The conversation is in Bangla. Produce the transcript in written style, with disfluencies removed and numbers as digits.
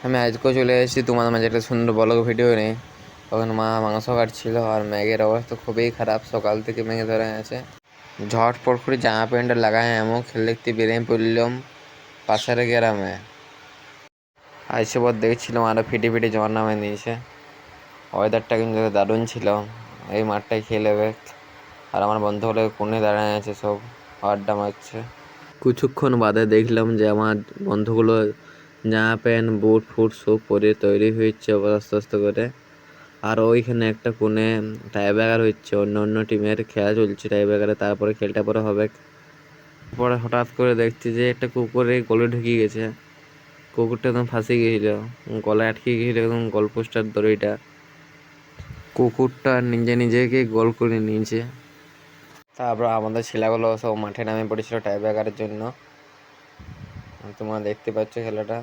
আমি আজকেও চলে এসেছি তোমাদের মাঝে একটা সুন্দর ব্লগ ভিডিও নেই। তখন মা মাংস কাটছিল আর মেঘের অবস্থা খুবই খারাপ, সকাল থেকে মেঘে ধরে আছে। ঝটপট করে জামা প্যান্ট লাগায় এমন খেলে দেখতে বেরিয়ে পড়লাম পাশের গ্রামে। আইসে পর দেখছিলাম আরও ফিটে ফিটে জল নামে দিয়েছে। ওয়েদারটা কিন্তু দারুণ ছিল। এই মাঠটায় খেলে বেশ। আর আমার বন্ধুগুলো কোণে দাঁড়ায় আছে, সব আড্ডা মারছে। কিছুক্ষণ বাদে দেখলাম যে আমার বন্ধুগুলো জামা প্যান্ট বুট ফুট সব পরে তৈরি হয়েছে আস্তে আস্তে করে। আর ওইখানে একটা কোণে টাই ব্রেকার হচ্ছে, অন্য অন্য টিমের খেলা চলছে টাই ব্রেকারে, তারপরে খেলটা পরে হবে। পরে হঠাৎ করে দেখছি যে একটা কুকুরে গলে ঢুকে গেছে। কুকুরটা একদম ফাঁসে গিয়েছিল, গলায় আটকে গিয়েছিল একদম গোলপোস্টার দড়িটা। কুকুরটা নিজে নিজেকে গোল করে নিয়েছে। তারপর আমাদের ছেলেগুলো সব মাঠে নামে পড়েছিল টাই ব্রেকারের জন্য। তোমরা দেখতে পাচ্ছ খেলাটা।